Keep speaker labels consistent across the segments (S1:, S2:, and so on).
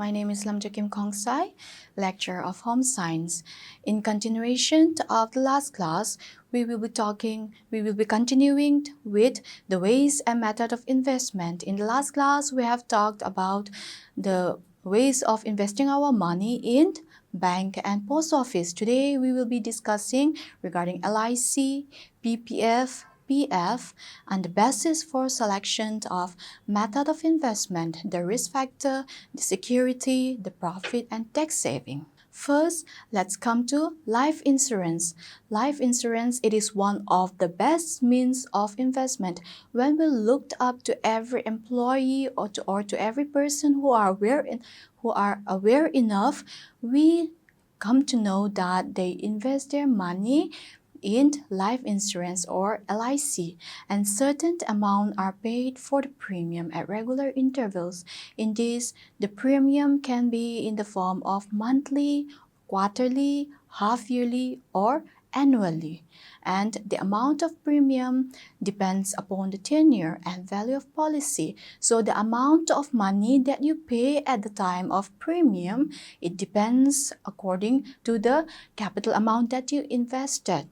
S1: my name is Lam Kim Kongsai, lecturer of Home Science. In continuation of the last class, we will be continuing with the ways and method of investment. In the last class, we have talked about the ways of investing our money in bank and post office. Today, we will be discussing regarding LIC, PPF, PF, and the basis for selection of method of investment, the risk factor, the security, the profit, and tax saving. First, let's come to life insurance. Life insurance, it is one of the best means of investment. When we looked up to every employee or to every person who are aware enough, we come to know that they invest their money in life insurance or LIC, and certain amount are paid for the premium at regular intervals. In this, the premium can be in the form of monthly, quarterly, half-yearly, or annually, and the amount of premium depends upon the tenure and value of policy. So the amount of money that you pay at the time of premium, it depends according to the capital amount that you invested.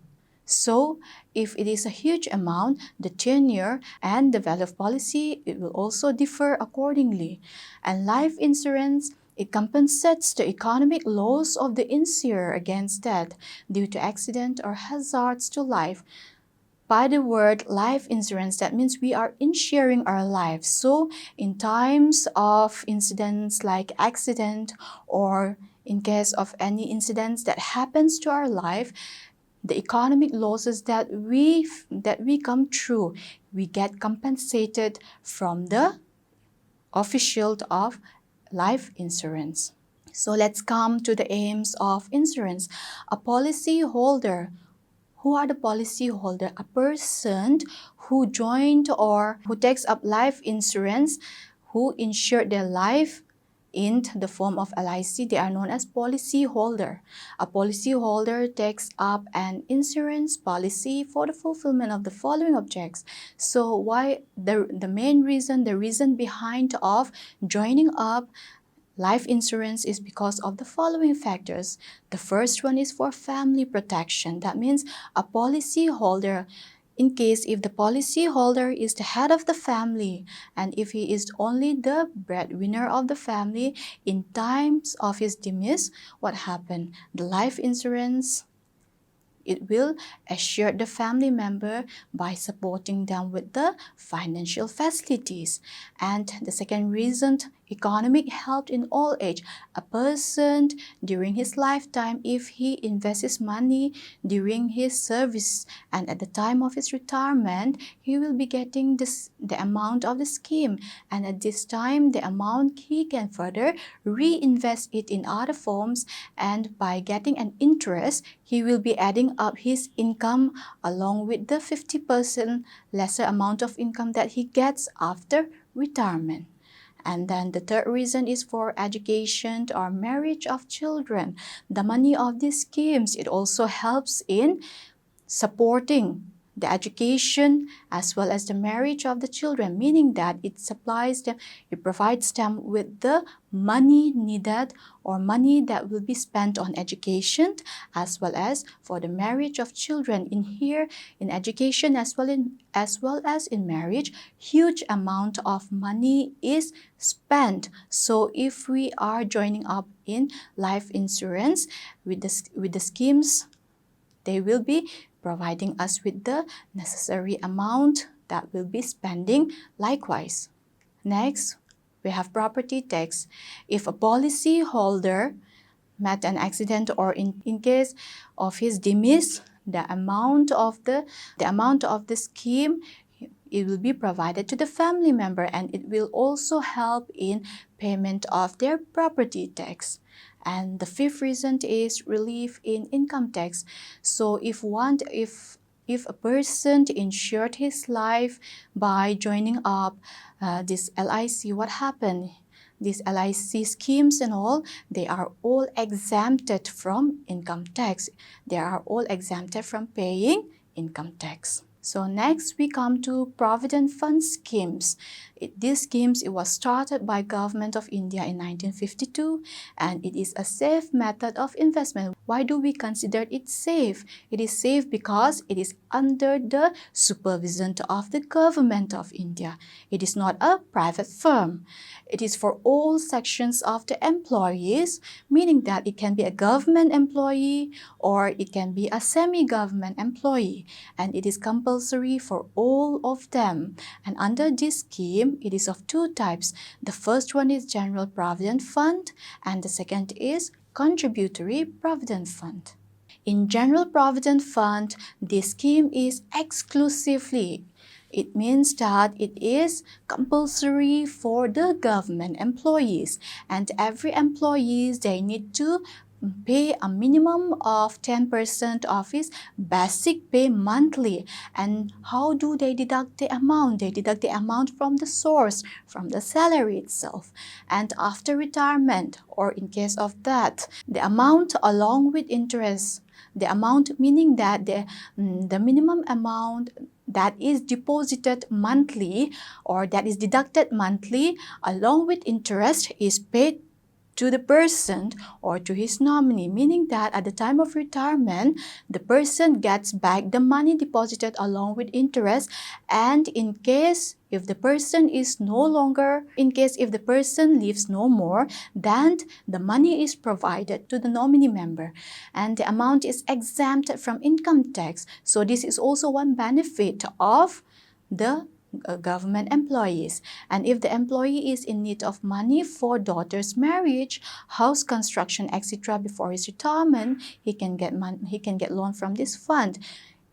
S1: So, if it is a huge amount, the tenure and the value of policy, it will also differ accordingly. And life insurance, it compensates the economic loss of the insurer against death due to accident or hazards to life. By the word life insurance, that means we are insuring our lives. So, in times of incidents like accident or in case of any incidents that happens to our life, the economic losses that we come through, we get compensated from the official of life insurance. So let's come to the aims of insurance. A policy holder. Who are the policy holder? A person who joined or who takes up life insurance, who insured their life in the form of LIC, they are known as policy holder. A policy holder takes up an insurance policy for the fulfillment of the following objects. So why the main reason, the reason behind of joining up life insurance is because of the following factors. The first one is for family protection. That means a policy holder, in case if the policy holder is the head of the family and if he is only the breadwinner of the family, in times of his demise, what happened? The life insurance, it will assure the family member by supporting them with the financial facilities. And the second reason, economic help in old age. A person during his lifetime, if he invests his money during his service and at the time of his retirement, he will be getting the amount of the scheme. And at this time, the amount he can further reinvest it in other forms, and by getting an interest, he will be adding up his income along with the 50% lesser amount of income that he gets after retirement. And then the third reason is for education or marriage of children. The money of these schemes, it also helps in supporting the education as well as the marriage of the children, meaning that it supplies them, it provides them with the money needed or money that will be spent on education as well as for the marriage of children. In here, in education as well as in marriage, huge amount of money is spent. So if we are joining up in life insurance with the schemes, they will be providing us with the necessary amount that we'll be spending likewise. Next, we have property tax. If a policy holder met an accident or in case of his demise, the amount of the scheme, it will be provided to the family member, and it will also help in payment of their property tax. And the fifth reason is relief in income tax. So if a person insured his life by joining up this LIC, what happened? These LIC schemes and all, they are all exempted from income tax. They are all exempted from paying income tax. So next we come to Provident Fund schemes. These schemes, it was started by Government of India in 1952, and it is a safe method of investment. Why do we consider it safe? It is safe because it is under the supervision of the Government of India. It is not a private firm. It is for all sections of the employees, meaning that it can be a government employee or it can be a semi-government employee, and it is compulsory for all of them. And under this scheme, it is of two types. The first one is General Provident Fund, and the second is Contributory Provident Fund. In General Provident Fund, this scheme is exclusively, it means that it is compulsory for the government employees, and every employees, they need to pay a minimum of 10% of his basic pay monthly. And how do they deduct the amount? They deduct the amount from the source, from the salary itself. And after retirement, or in case of that, the amount along with interest, the amount meaning that the minimum amount that is deposited monthly or that is deducted monthly along with interest is paid to the person or to his nominee, meaning that at the time of retirement, the person gets back the money deposited along with interest, and in case if the person is no longer, in case if the person lives no more, then the money is provided to the nominee member, and the amount is exempt from income tax. So this is also one benefit of the government employees. And if the employee is in need of money for daughter's marriage, house construction, etc., before his retirement, he can get loan from this fund.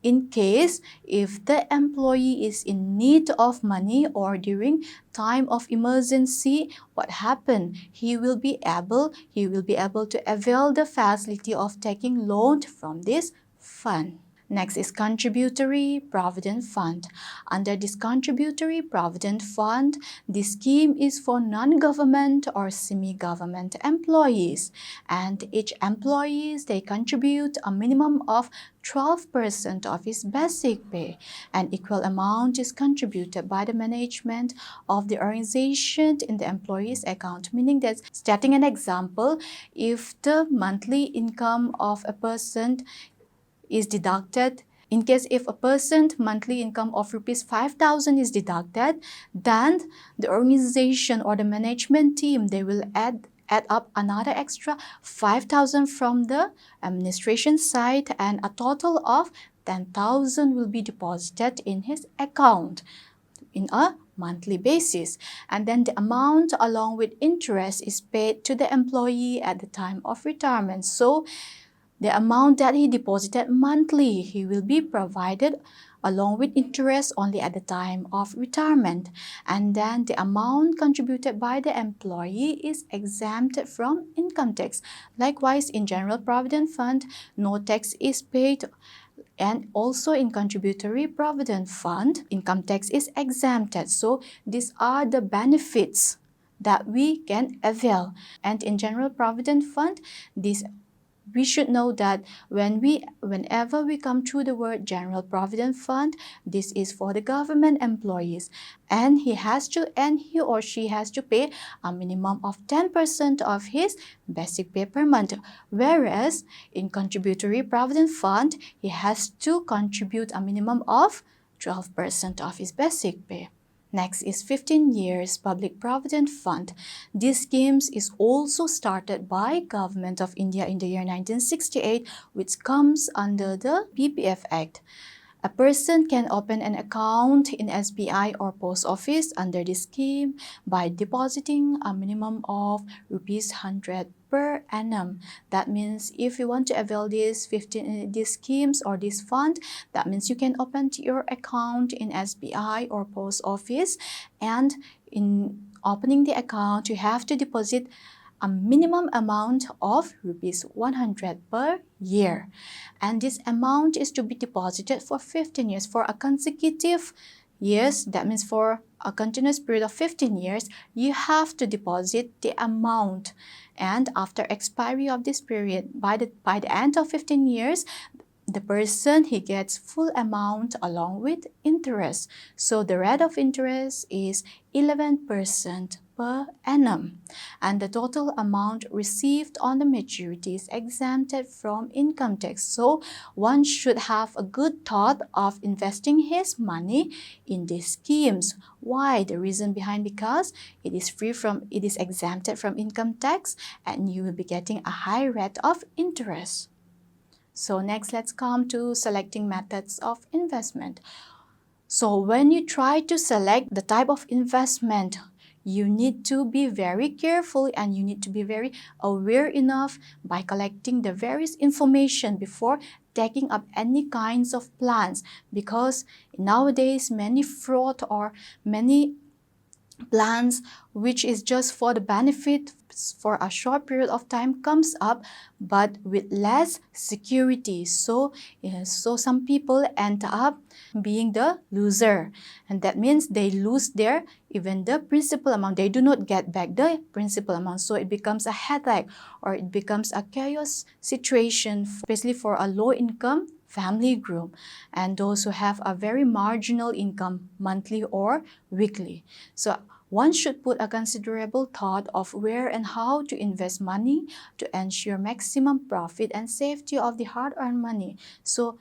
S1: In case if the employee is in need of money or during time of emergency, what happened? He will be able to avail the facility of taking loan from this fund. Next is Contributory Provident Fund. Under this Contributory Provident Fund, the scheme is for non-government or semi-government employees, and each employees, they contribute a minimum of 12% of his basic pay. An equal amount is contributed by the management of the organization in the employee's account, meaning that, stating an example, if the monthly income of a person is deducted, in case if a person's monthly income of rupees 5,000 is deducted, then the organization or the management team, they will add up another extra 5,000 from the administration side, and a total of 10,000 will be deposited in his account in a monthly basis, and then the amount along with interest is paid to the employee at the time of retirement. So the amount that he deposited monthly, he will be provided along with interest only at the time of retirement. And then the amount contributed by the employee is exempted from income tax. Likewise, in General Provident Fund, no tax is paid. And also in Contributory Provident Fund, income tax is exempted. So these are the benefits that we can avail. And in General Provident Fund, we should know that whenever we come through the word General Provident Fund, this is for the government employees, and he or she has to pay a minimum of 10% of his basic pay per month. Whereas in Contributory Provident Fund, he has to contribute a minimum of 12% of his basic pay. Next is 15 years Public Provident Fund. This scheme is also started by Government of India in the year 1968, which comes under the PPF Act. A person can open an account in SBI or post office under this scheme by depositing a minimum of rupees 100 per annum. That means if you want to avail these schemes or this fund, that means you can open your account in SBI or post office, and in opening the account, you have to deposit a minimum amount of rupees 100 per year. And this amount is to be deposited for 15 years. For a consecutive years, that means for a continuous period of 15 years, you have to deposit the amount. And after expiry of this period, by the end of 15 years, the person, he gets full amount along with interest. So the rate of interest is 11% per annum, and the total amount received on the maturity is exempted from income tax. So one should have a good thought of investing his money in these schemes. Why? The reason behind, because it is exempted from income tax, and you will be getting a high rate of interest. So next, let's come to selecting methods of investment. So when you try to select the type of investment, you need to be very careful and you need to be very aware enough by collecting the various information before taking up any kinds of plans, because nowadays many fraud or many plans which is just for the benefit for a short period of time comes up, but with less security. So some people end up being the loser, and that means they lose their even the principal amount. They do not get back the principal amount, so it becomes a headache or it becomes a chaos situation, especially for a low income family group and those who have a very marginal income monthly or weekly. So one should put a considerable thought of where and how to invest money to ensure maximum profit and safety of the hard-earned money. So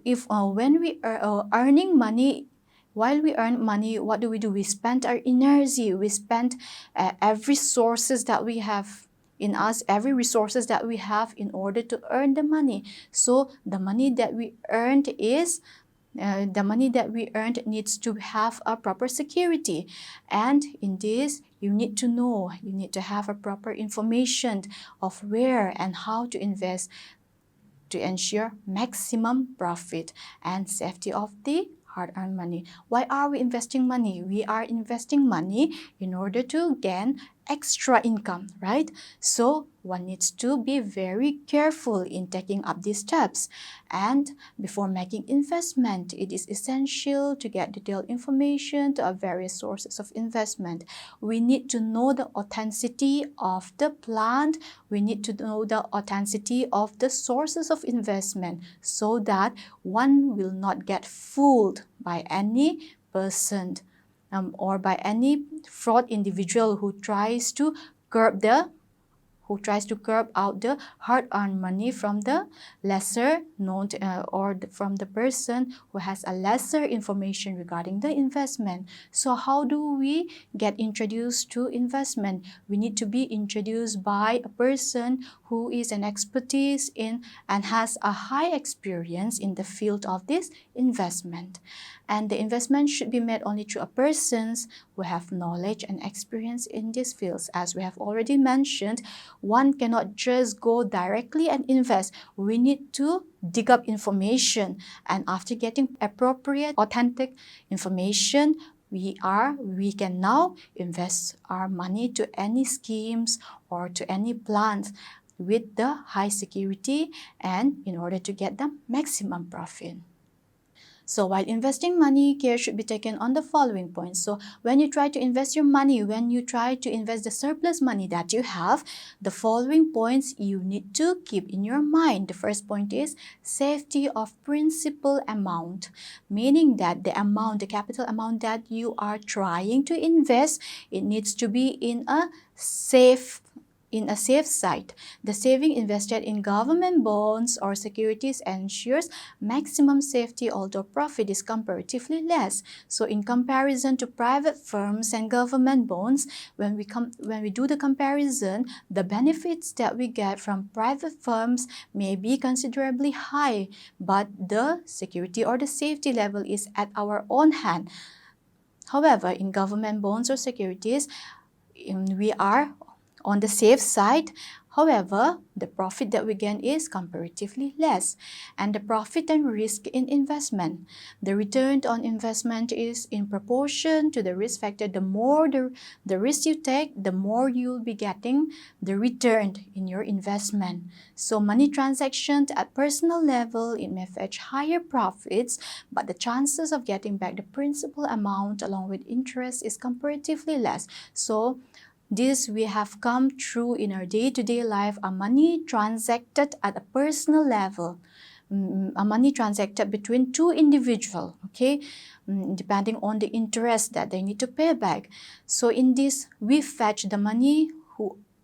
S1: if when we are earning money, while we earn money, what do? We spend our energy, we spend every resources that we have in us, every resources that we have in order to earn the money. So the money that we earned needs to have a proper security, and in this you need to have a proper information of where and how to invest to ensure maximum profit and safety of the hard-earned money. Why are we investing money? We are investing money in order to gain extra income, right? So one needs to be very careful in taking up these steps. And before making investment, it is essential to get detailed information to our various sources of investment. We need to know the authenticity of the plant. We need to know the authenticity of the sources of investment so that one will not get fooled by any person or by any fraud individual who tries to curb out the hard-earned money from the lesser known from the person who has a lesser information regarding the investment. So how do we get introduced to investment? We need to be introduced by a person who is an expertise in and has a high experience in the field of this investment. And the investment should be made only through a persons who have knowledge and experience in these fields. As we have already mentioned, one cannot just go directly and invest. We need to dig up information, and after getting appropriate, authentic information, we can now invest our money to any schemes or to any plans with the high security and in order to get the maximum profit. So while investing money, care should be taken on the following points. So when you try to invest your money, when you try to invest the surplus money that you have, the following points you need to keep in your mind. The first point is safety of principal amount, meaning that the capital amount that you are trying to invest, it needs to be in a safe site. The saving invested in government bonds or securities ensures maximum safety, although profit is comparatively less. So in comparison to private firms and government bonds, when we do the comparison, the benefits that we get from private firms may be considerably high, but the security or the safety level is at our own hand. However, in government bonds or securities, we are on the safe side. However, the profit that we gain is comparatively less. And the profit and risk in investment. The return on investment is in proportion to the risk factor. The more the risk you take, the more you'll be getting the return in your investment. So money transactions at personal level, it may fetch higher profits, but the chances of getting back the principal amount along with interest is comparatively less. So this we have come through in our day-to-day life, a money transacted at a personal level money transacted between two individuals, okay, depending on the interest that they need to pay back. So in this, we fetch the money.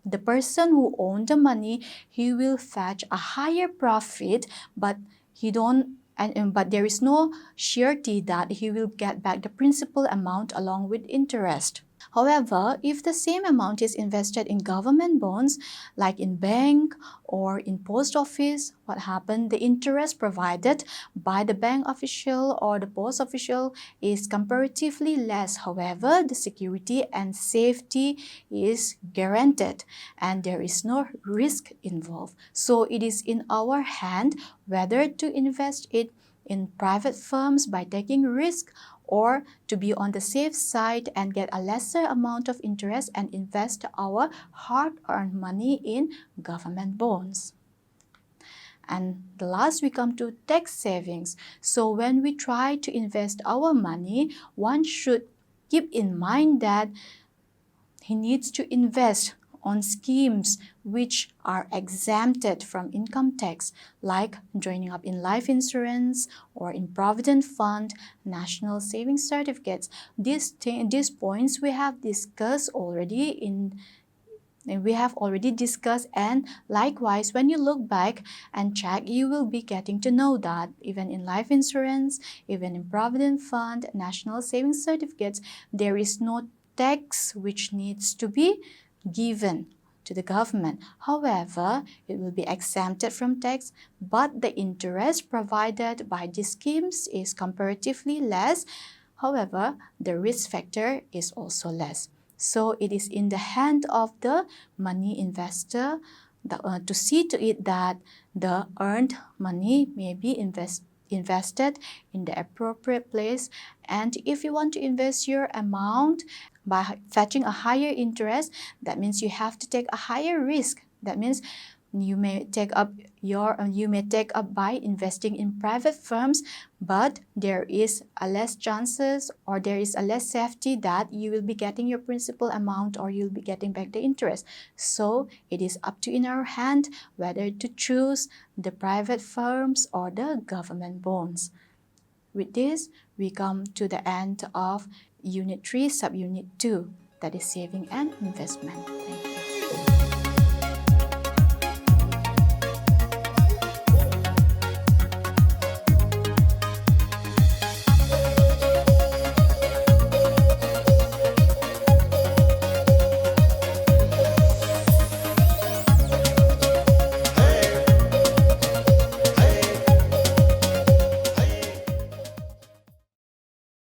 S1: The person who owned the money, he will fetch a higher profit, but he don't but there is no surety that he will get back the principal amount along with interest. However, if the same amount is invested in government bonds, like in bank or in post office, what happened? The interest provided by the bank official or the post official is comparatively less. However, the security and safety is guaranteed and there is no risk involved. So it is in our hand whether to invest it in private firms by taking risk, or to be on the safe side and get a lesser amount of interest and invest our hard-earned money in government bonds. And the last, we come to tax savings. So when we try to invest our money, one should keep in mind that he needs to invest on schemes which are exempted from income tax, like joining up in life insurance or in Provident Fund, national savings certificates. These points we have discussed already and likewise when you look back and check, you will be getting to know that even in life insurance, even in Provident Fund, national savings certificates, there is no tax which needs to be given to the government. However, it will be exempted from tax, but the interest provided by these schemes is comparatively less. However, the risk factor is also less. So it is in the hand of the money investor to see to it that the earned money may be invested in the appropriate place. And if you want to invest your amount by fetching a higher interest, that means you have to take a higher risk. That means you may take up by investing in private firms, but there is a less chances or there is a less safety that you will be getting your principal amount or you'll be getting back the interest. So it is up to in our hand whether to choose the private firms or the government bonds. With this, we come to the end of Unit 3, Subunit 2, that is saving and investment. Thank you.